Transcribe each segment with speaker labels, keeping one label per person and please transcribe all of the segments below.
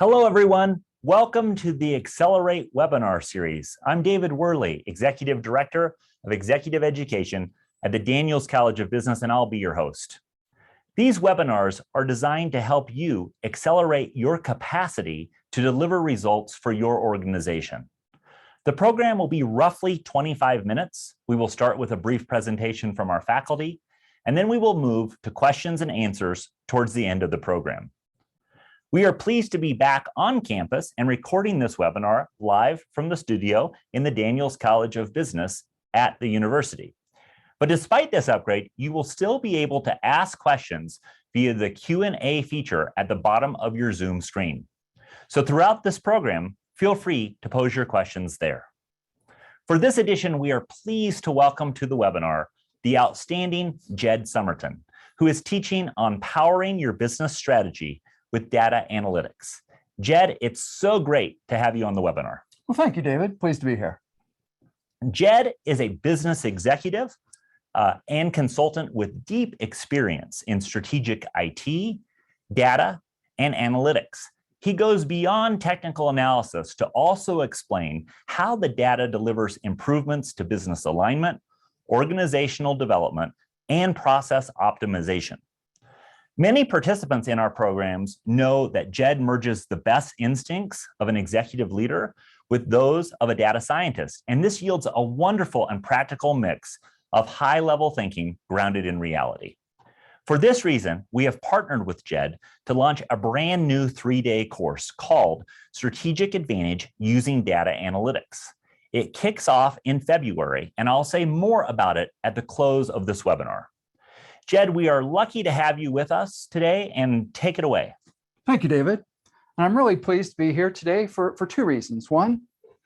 Speaker 1: Hello, everyone. Welcome to the Accelerate webinar series. I'm David Worley, Executive Director of Executive Education at the Daniels College of Business, and I'll be your host. These webinars are designed to help you accelerate your capacity to deliver results for your organization. The program will be roughly 25 minutes. We will start with a brief presentation from our faculty, and then we will move to questions and answers towards the end of the program. We are pleased to be back on campus and recording this webinar live from the studio in the Daniels College of Business at the university. But despite this upgrade, you will still be able to ask questions via the Q&A feature at the bottom of your Zoom screen. So throughout this program, feel free to pose your questions there. For this edition, we are pleased to welcome to the webinar the outstanding Jed Summerton, who is teaching on powering your business strategy with data analytics. Jed, it's so great to have you on the webinar.
Speaker 2: Well, thank you, David. Pleased to be here.
Speaker 1: Jed is a business executive and consultant with deep experience in strategic IT, data, and analytics. He goes beyond technical analysis to also explain how the data delivers improvements to business alignment, organizational development, and process optimization. Many participants in our programs know that Jed merges the best instincts of an executive leader with those of a data scientist, and this yields a wonderful and practical mix of high-level thinking grounded in reality. For this reason, we have partnered with Jed to launch a brand new 3-day course called Strategic Advantage Using Data Analytics. It kicks off in February, and I'll say more about it at the close of this webinar. Jed, we are lucky to have you with us today, and take it away.
Speaker 2: Thank you, David. And I'm really pleased to be here today for two reasons. One,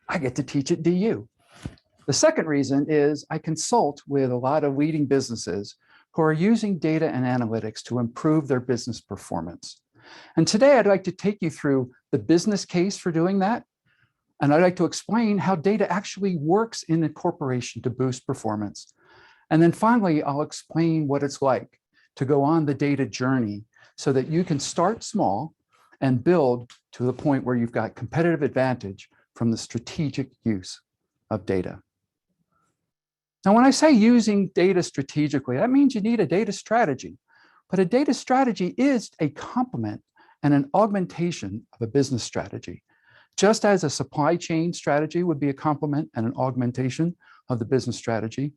Speaker 2: I get to teach at DU. The second reason is I consult with a lot of leading businesses who are using data and analytics to improve their business performance. And today I'd like to take you through the business case for doing that. And I'd like to explain how data actually works in a corporation to boost performance. And then finally, I'll explain what it's like to go on the data journey so that you can start small and build to the point where you've got competitive advantage from the strategic use of data. Now, when I say using data strategically, that means you need a data strategy. But a data strategy is a complement and an augmentation of a business strategy. Just as a supply chain strategy would be a complement and an augmentation of the business strategy,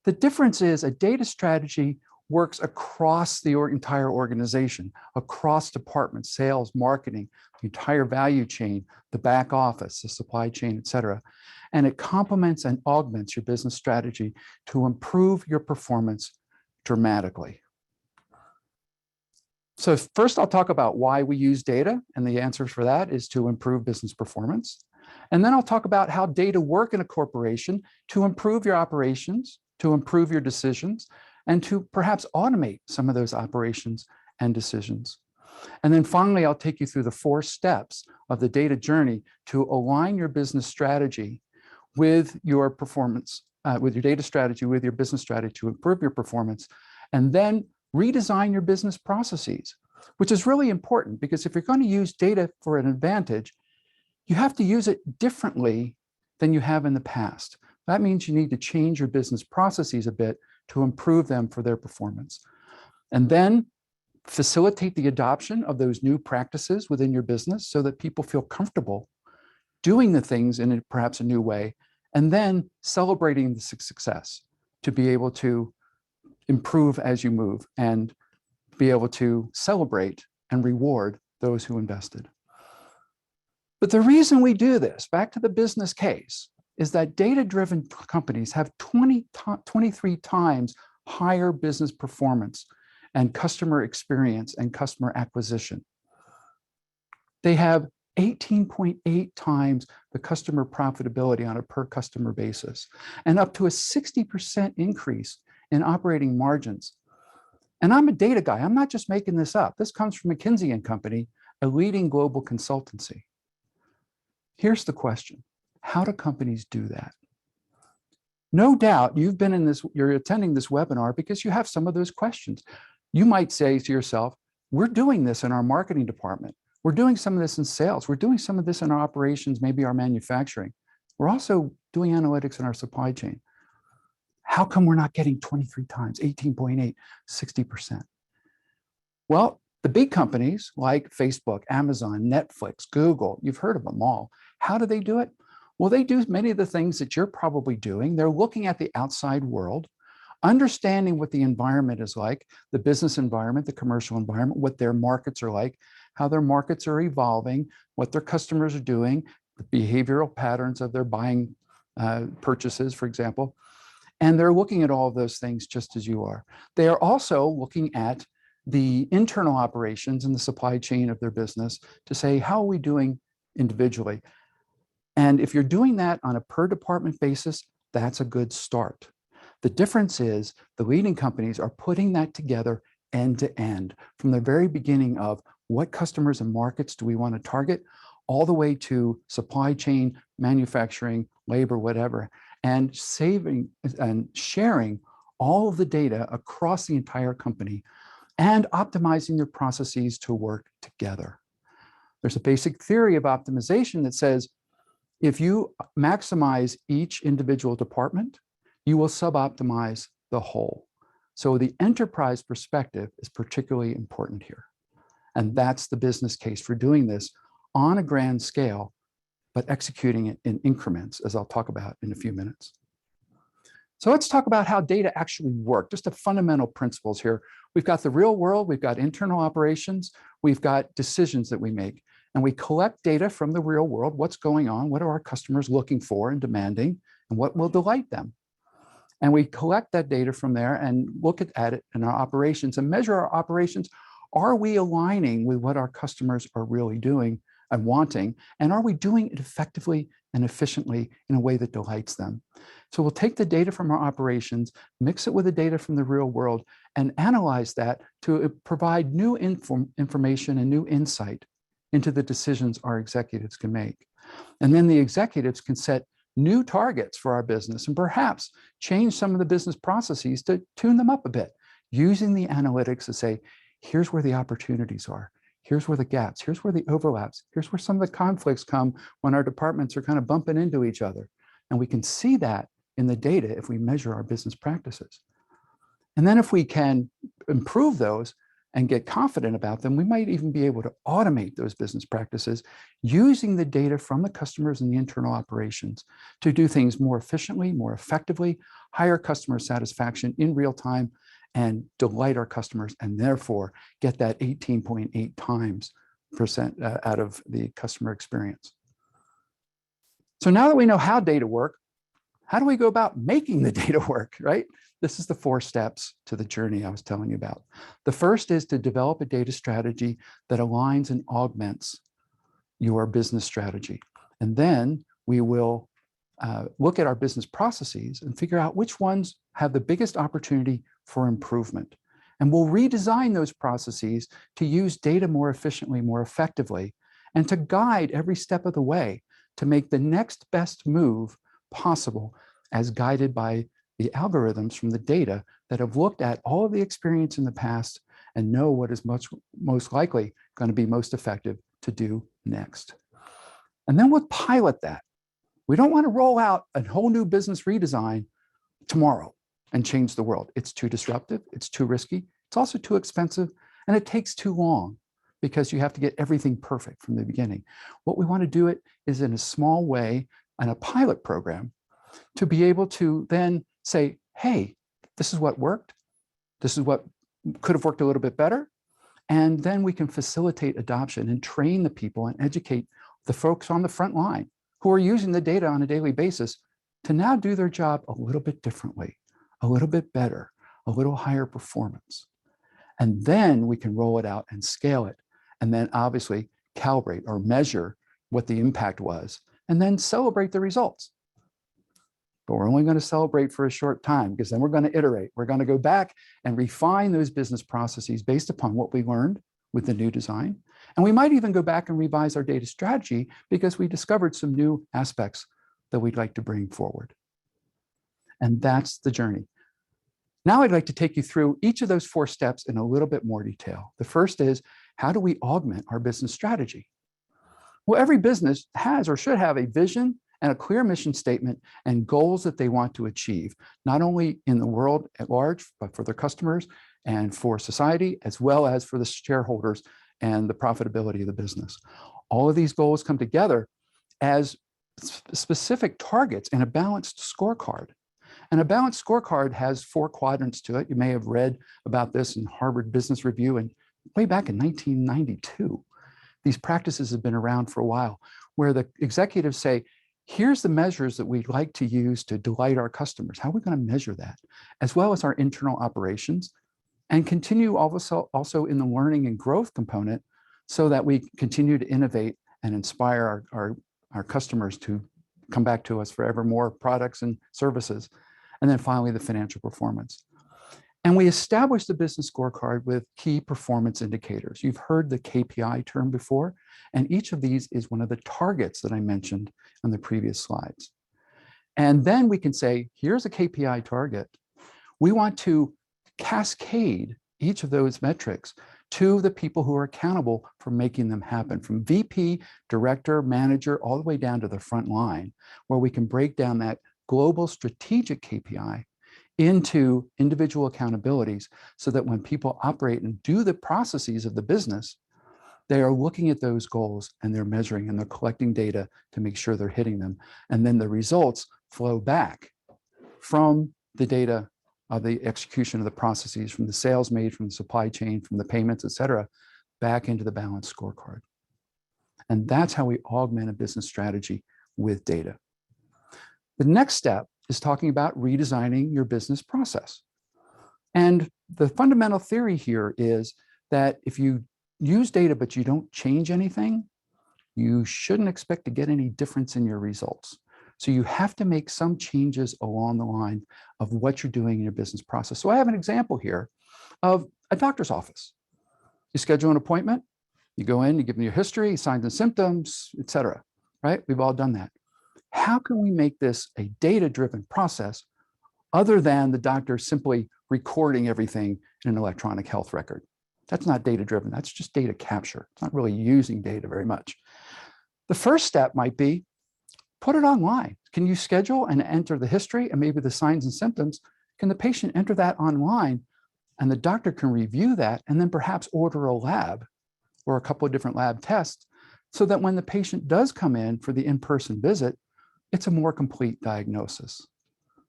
Speaker 2: the difference is a data strategy works across the entire organization, across departments, sales, marketing, the entire value chain, the back office, the supply chain, et cetera. And it complements and augments your business strategy to improve your performance dramatically. So first, I'll talk about why we use data, and the answer for that is to improve business performance. And then I'll talk about how data work in a corporation to improve your operations, to improve your decisions, and to perhaps automate some of those operations and decisions. And then finally, I'll take you through the 4 steps of the data journey to align your business strategy with your performance, with your data strategy, with your business strategy to improve your performance, and then redesign your business processes, which is really important because if you're going to use data for an advantage, you have to use it differently than you have in the past. That means you need to change your business processes a bit to improve them for their performance. And then facilitate the adoption of those new practices within your business so that people feel comfortable doing the things in perhaps a new way, and then celebrating the success to be able to improve as you move and be able to celebrate and reward those who invested. But the reason we do this, back to the business case, is that data-driven companies have 23 times higher business performance and customer experience and customer acquisition. They have 18.8 times the customer profitability on a per customer basis, and up to a 60% increase in operating margins. And I'm a data guy. I'm not just making this up. This comes from McKinsey & Company, a leading global consultancy. Here's the question. How do companies do that? No doubt you've been in this, you're attending this webinar because you have some of those questions. You might say to yourself, we're doing this in our marketing department. We're doing some of this in sales. We're doing some of this in our operations, maybe our manufacturing. We're also doing analytics in our supply chain. How come we're not getting 23 times, 18.8, 60%? Well, the big companies like Facebook, Amazon, Netflix, Google, you've heard of them all. How do they do it? Well, they do many of the things that you're probably doing. They're looking at the outside world, understanding what the environment is like, the business environment, the commercial environment, what their markets are like, how their markets are evolving, what their customers are doing, the behavioral patterns of their buying purchases, for example. And they're looking at all of those things just as you are. They are also looking at the internal operations and the supply chain of their business to say, how are we doing individually? And if you're doing that on a per department basis, that's a good start. The difference is the leading companies are putting that together end to end from the very beginning of what customers and markets do we want to target, all the way to supply chain, manufacturing, labor, whatever, and saving and sharing all of the data across the entire company and optimizing their processes to work together. There's a basic theory of optimization that says if you maximize each individual department, you will suboptimize the whole. So the enterprise perspective is particularly important here. And that's the business case for doing this on a grand scale, but executing it in increments, as I'll talk about in a few minutes. So let's talk about how data actually work, just the fundamental principles here. We've got the real world, we've got internal operations, we've got decisions that we make, and we collect data from the real world. What's going on? What are our customers looking for and demanding? And what will delight them? And we collect that data from there and look at it in our operations and measure our operations. Are we aligning with what our customers are really doing and wanting? And are we doing it effectively and efficiently in a way that delights them? So we'll take the data from our operations, mix it with the data from the real world, and analyze that to provide new information and new insight into the decisions our executives can make. And then the executives can set new targets for our business and perhaps change some of the business processes to tune them up a bit, using the analytics to say, here's where the opportunities are. Here's where the gaps, here's where the overlaps, here's where some of the conflicts come when our departments are kind of bumping into each other. And we can see that in the data if we measure our business practices. And then if we can improve those and get confident about them, we might even be able to automate those business practices using the data from the customers and the internal operations to do things more efficiently, more effectively, higher customer satisfaction in real time, and delight our customers, and therefore get that 18.8 times % out of the customer experience. So now that we know how data work, how do we go about making the data work, right? This is the 4 steps to the journey I was telling you about. The first is to develop a data strategy that aligns and augments your business strategy. And then we will look at our business processes and figure out which ones have the biggest opportunity for improvement. And we'll redesign those processes to use data more efficiently, more effectively, and to guide every step of the way to make the next best move possible as guided by the algorithms from the data that have looked at all of the experience in the past and know what is most likely going to be most effective to do next. And then we'll pilot that. We don't want to roll out a whole new business redesign tomorrow and change the world. It's too disruptive, it's too risky, it's also too expensive, and it takes too long because you have to get everything perfect from the beginning. What we want to do it is in a small way and a pilot program to be able to then say, hey, this is what worked. This is what could have worked a little bit better. And then we can facilitate adoption and train the people and educate the folks on the front line who are using the data on a daily basis to now do their job a little bit differently, a little bit better, a little higher performance. And then we can roll it out and scale it. And then obviously calibrate or measure what the impact was, and then celebrate the results. But we're only going to celebrate for a short time because then we're going to iterate. We're going to go back and refine those business processes based upon what we learned with the new design. And we might even go back and revise our data strategy because we discovered some new aspects that we'd like to bring forward. And that's the journey. Now I'd like to take you through each of those 4 steps in a little bit more detail. The first is how do we augment our business strategy? Well, every business has or should have a vision and a clear mission statement and goals that they want to achieve, not only in the world at large, but for their customers and for society, as well as for the shareholders and the profitability of the business. All of these goals come together as specific targets in a balanced scorecard. And a balanced scorecard has 4 quadrants to it. You may have read about this in Harvard Business Review and way back in 1992. These practices have been around for a while, where the executives say, here's the measures that we'd like to use to delight our customers. How are we going to measure that? As well as our internal operations, and continue also in the learning and growth component so that we continue to innovate and inspire our customers to come back to us for ever more products and services. And then finally, the financial performance. And we established the business scorecard with key performance indicators. You've heard the KPI term before, and each of these is one of the targets that I mentioned on the previous slides. And then we can say, here's a KPI target. We want to cascade each of those metrics to the people who are accountable for making them happen, from VP, director, manager, all the way down to the front line, where we can break down that global strategic KPI into individual accountabilities so that when people operate and do the processes of the business, they are looking at those goals and they're measuring and they're collecting data to make sure they're hitting them. And then the results flow back from the data of the execution of the processes, from the sales made, from the supply chain, from the payments, et cetera, back into the balanced scorecard. And that's how we augment a business strategy with data. The next step is talking about redesigning your business process. And the fundamental theory here is that if you use data but you don't change anything, you shouldn't expect to get any difference in your results. So you have to make some changes along the line of what you're doing in your business process. So I have an example here of a doctor's office. You schedule an appointment, you go in, you give them your history, signs and symptoms, et cetera, right? We've all done that. How can we make this a data-driven process other than the doctor simply recording everything in an electronic health record? That's not data-driven, that's just data capture. It's not really using data very much. The first step might be, put it online. Can you schedule and enter the history and maybe the signs and symptoms? Can the patient enter that online and the doctor can review that and then perhaps order a lab or a couple of different lab tests so that when the patient does come in for the in-person visit, it's a more complete diagnosis.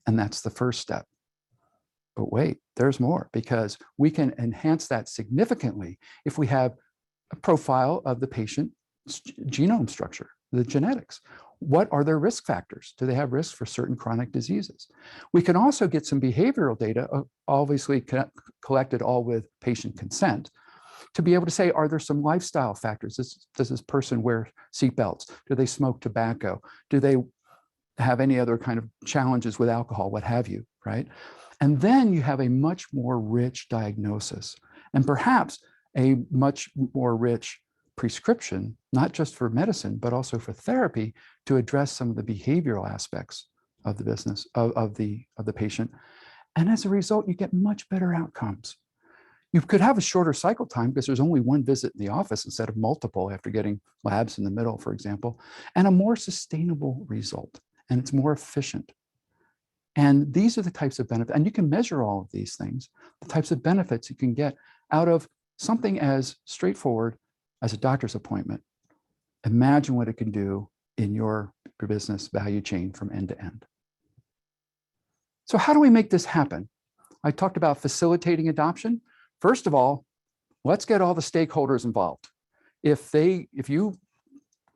Speaker 2: And that's the first step. But wait, there's more, because we can enhance that significantly if we have a profile of the patient's genome structure, the genetics. What are their risk factors? Do they have risks for certain chronic diseases? We can also get some behavioral data, obviously collected all with patient consent, to be able to say, are there some lifestyle factors? Does this person wear seatbelts? Do they smoke tobacco? Do they have any other kind of challenges with alcohol, what have you, right? And then you have a much more rich diagnosis and perhaps a much more rich prescription, not just for medicine, but also for therapy to address some of the behavioral aspects of the business, of the patient. And as a result, you get much better outcomes. You could have a shorter cycle time because there's only one visit in the office instead of multiple after getting labs in the middle, for example, and a more sustainable result. And it's more efficient. And these are the types of benefits, and you can measure all of these things, the types of benefits you can get out of something as straightforward as a doctor's appointment. Imagine what it can do in your business value chain from end to end. So how do we make this happen? I talked about facilitating adoption. First of all, let's get all the stakeholders involved. If you,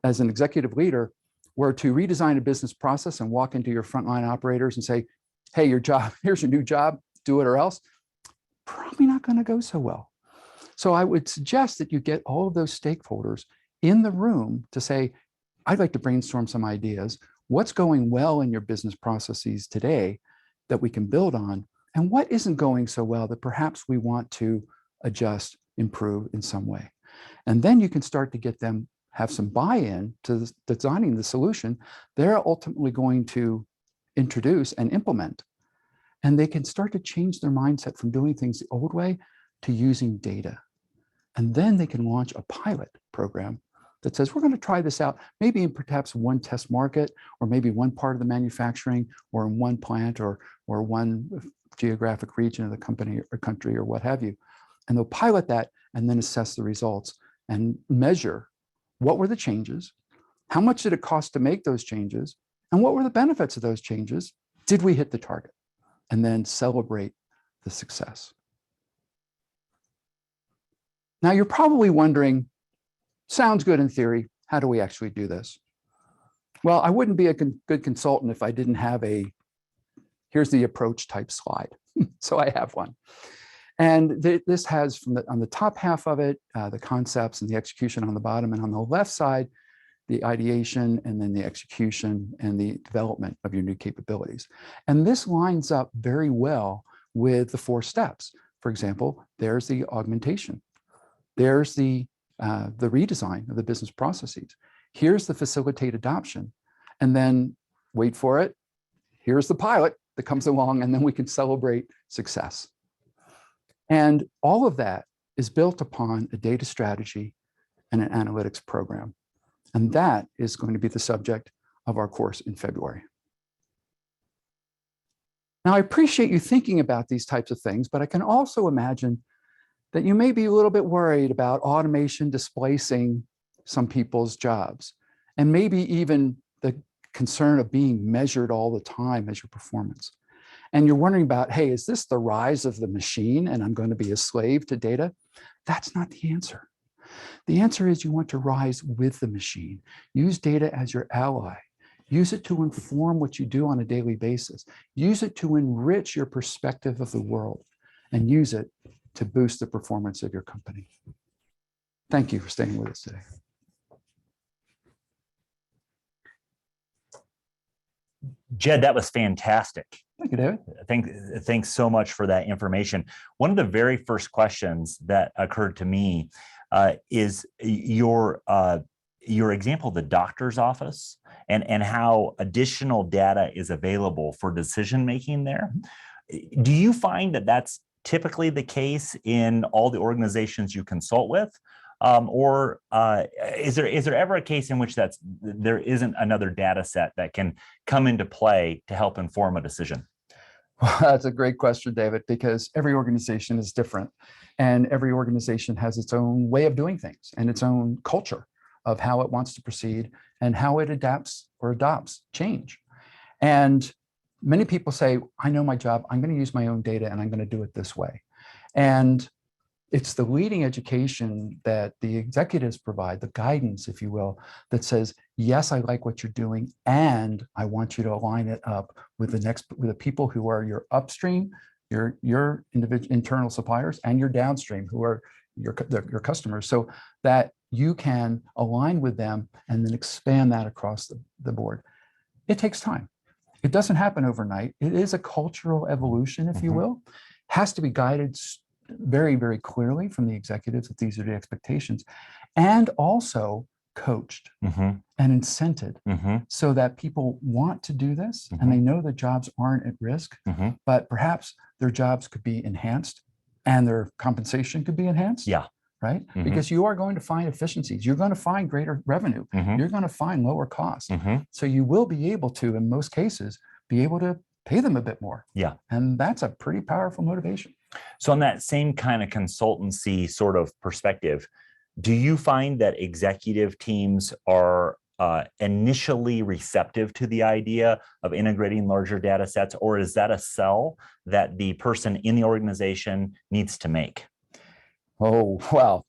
Speaker 2: as an executive leader, were to redesign a business process and walk into your frontline operators and say, hey, here's your new job, do it or else, probably not going to go so well. So I would suggest that you get all of those stakeholders in the room to say, I'd like to brainstorm some ideas. What's going well in your business processes today that we can build on? And what isn't going so well that perhaps we want to adjust, improve in some way? And then you can start to get them have some buy-in to designing the solution they're ultimately going to introduce and implement. And they can start to change their mindset from doing things the old way to using data. And then they can launch a pilot program that says, we're going to try this out, maybe in perhaps one test market, or maybe one part of the manufacturing, or in one plant, or one geographic region of the company or country, or what have you. And they'll pilot that and then assess the results and measure what were the changes, how much did it cost to make those changes, and what were the benefits of those changes? Did we hit the target? And then celebrate the success. Now, you're probably wondering, sounds good in theory, how do we actually do this? Well, I wouldn't be a good consultant if I didn't have a, here's the approach type slide. So I have one. And this has, on the top half of it, the concepts and the execution on the bottom, and on the left side, the ideation, and then the execution and the development of your new capabilities. And this lines up very well with the 4 steps. For example, there's the augmentation. There's the redesign of the business processes. Here's the facilitate adoption. And then, wait for it, here's the pilot that comes along, and then we can celebrate success. And all of that is built upon a data strategy and an analytics program. And that is going to be the subject of our course in February. Now, I appreciate you thinking about these types of things, but I can also imagine that you may be a little bit worried about automation displacing some people's jobs, and maybe even the concern of being measured all the time as your performance. And you're wondering about, hey, is this the rise of the machine and I'm going to be a slave to data? That's not the answer. The answer is you want to rise with the machine. Use data as your ally. Use it to inform what you do on a daily basis. Use it to enrich your perspective of the world, and use it to boost the performance of your company. Thank you for staying with us today.
Speaker 1: Jed, that was fantastic.
Speaker 2: Thank you, David.
Speaker 1: Thanks so much for that information. One of the very first questions that occurred to me is your example of the doctor's office and how additional data is available for decision making there. Do you find that that's typically the case in all the organizations you consult with? Or is there ever a case in which there isn't another data set that can come into play to help inform a decision?
Speaker 2: Well, that's a great question, David, because every organization is different, and every organization has its own way of doing things and its own culture of how it wants to proceed and how it adapts or adopts change. And many people say, I know my job, I'm going to use my own data and I'm going to do it this way. And it's the leading education that the executives provide, the guidance, if you will, that says, yes, I like what you're doing, and I want you to align it up with the people who are your upstream, your individual internal suppliers, and your downstream, who are your customers, so that you can align with them and then expand that across the board. It takes time. It doesn't happen overnight. It is a cultural evolution, if you will. Has to be guided very, very clearly from the executives that these are the expectations, and also coached and incented so that people want to do this and they know that jobs aren't at risk, but perhaps their jobs could be enhanced and their compensation could be enhanced.
Speaker 1: Yeah.
Speaker 2: Right? Because you are going to find efficiencies. You're going to find greater revenue. You're going to find lower costs. So you will be able to, in most cases, be able to pay them a bit more.
Speaker 1: Yeah.
Speaker 2: And that's a pretty powerful motivation.
Speaker 1: So on that same kind of consultancy sort of perspective, do you find that executive teams are initially receptive to the idea of integrating larger data sets, or is that a sell that the person in the organization needs to make?
Speaker 2: Oh, wow.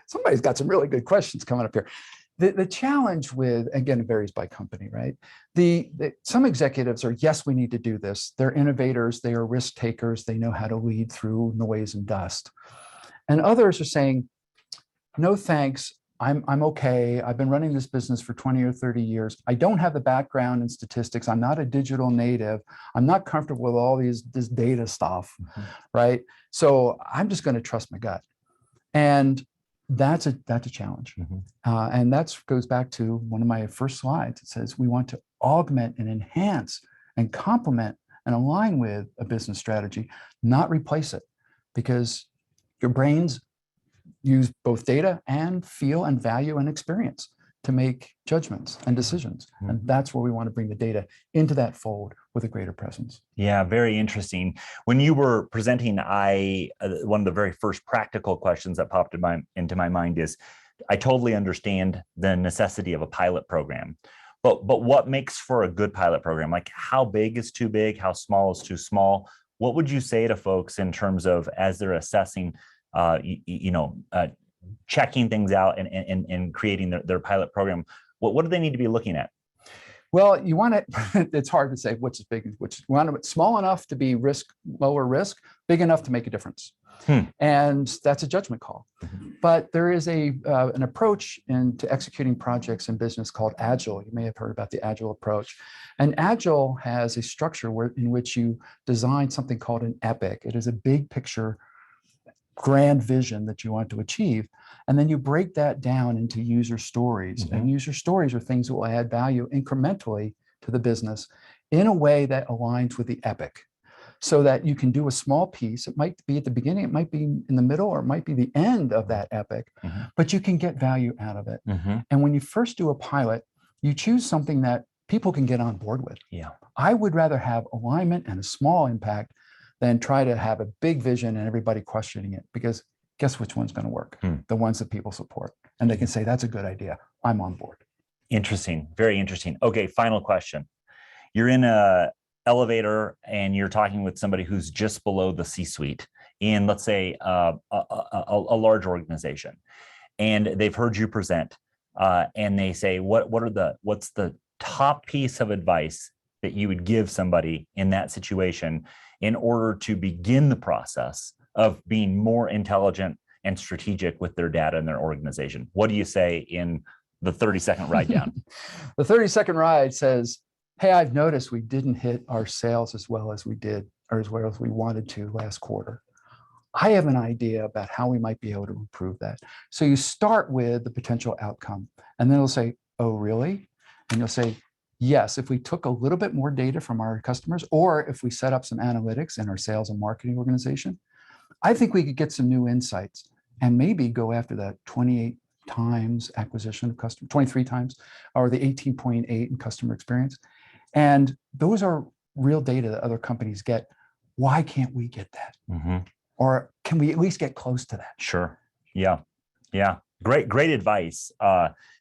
Speaker 2: Somebody's got some really good questions coming up here. The challenge with, again, it varies by company, right? Some executives are, yes, we need to do this. They're innovators. They are risk takers. They know how to lead through noise and dust. And others are saying, no, thanks. I'm okay. I've been running this business for 20 or 30 years. I don't have the background in statistics. I'm not a digital native. I'm not comfortable with all this data stuff, right? So I'm just going to trust my gut. And that's a challenge. And that goes back to one of my first slides. It says we want to augment and enhance and complement and align with a business strategy, not replace it, because your brains use both data and feel and value and experience to make judgments and decisions. And that's where we want to bring the data into that fold with a greater presence.
Speaker 1: Yeah, very interesting. When you were presenting, one of the very first practical questions that popped into my mind is, I totally understand the necessity of a pilot program, but what makes for a good pilot program? Like, how big is too big? How small is too small? What would you say to folks in terms of, as they're assessing, checking things out and creating their pilot program? What do they need to be looking at?
Speaker 2: Well, you want it, it's hard to say which is big, which you want it small enough to be lower risk, big enough to make a difference. And that's a judgment call. But there is an approach into executing projects in business called Agile. You may have heard about the Agile approach. And Agile has a structure in which you design something called an epic. It is a big picture, grand vision that you want to achieve. And then you break that down into user stories. And user stories are things that will add value incrementally to the business in a way that aligns with the epic, so that you can do a small piece. It might be at the beginning, it might be in the middle, or it might be the end of that epic, but you can get value out of it. And when you first do a pilot, you choose something that people can get on board with.
Speaker 1: Yeah,
Speaker 2: I would rather have alignment and a small impact than try to have a big vision and everybody questioning it, because guess which one's going to work? The ones that people support. And they can say, that's a good idea, I'm on board.
Speaker 1: Interesting, very interesting. Okay, final question. You're in a elevator and you're talking with somebody who's just below the C-suite in, let's say, a large organization, and they've heard you present, and they say, what's the top piece of advice that you would give somebody in that situation in order to begin the process of being more intelligent and strategic with their data and their organization? What do you say in the 30-second ride down?
Speaker 2: The 30-second ride says, hey, I've noticed we didn't hit our sales as well as we did, or as well as we wanted to last quarter. I have an idea about how we might be able to improve that. So you start with the potential outcome, and then they'll say, oh, really? And you'll say, yes, if we took a little bit more data from our customers, or if we set up some analytics in our sales and marketing organization, I think we could get some new insights and maybe go after that 28 times acquisition of customer, 23 times, or the 18.8 in customer experience. And those are real data that other companies get. Why can't we get that? Or can we at least get close to that?
Speaker 1: Sure. Yeah. Great advice.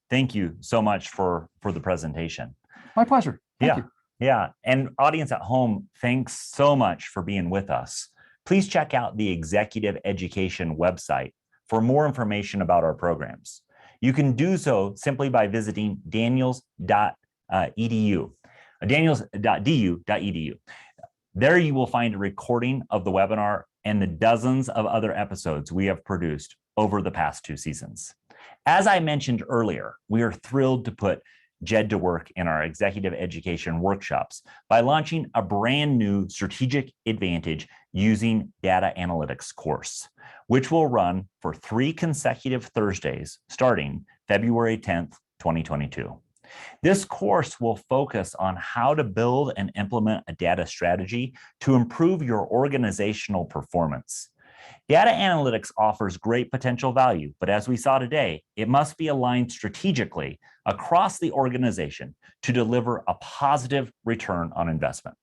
Speaker 1: Thank you so much for the presentation.
Speaker 2: My pleasure. Thank you.
Speaker 1: Yeah. And audience at home, thanks so much for being with us. Please check out the Executive Education website for more information about our programs. You can do so simply by visiting daniels.edu. daniels.du.edu. There you will find a recording of the webinar and the dozens of other episodes we have produced over the past 2 seasons. As I mentioned earlier, we are thrilled to put Jed to work in our executive education workshops by launching a brand new Strategic Advantage Using Data Analytics course, which will run for 3 consecutive Thursdays starting February 10th, 2022. This course will focus on how to build and implement a data strategy to improve your organizational performance. Data analytics offers great potential value, but as we saw today, it must be aligned strategically across the organization to deliver a positive return on investment.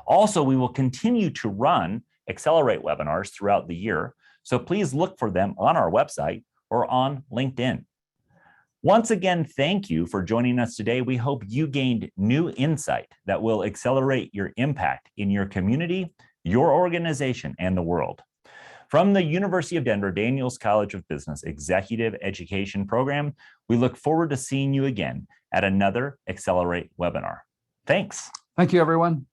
Speaker 1: Also, we will continue to run Accelerate webinars throughout the year, so please look for them on our website or on LinkedIn. Once again, thank you for joining us today. We hope you gained new insight that will accelerate your impact in your community, your organization, and the world. From the University of Denver Daniels College of Business Executive Education Program, we look forward to seeing you again at another Accelerate webinar. Thanks.
Speaker 2: Thank you, everyone.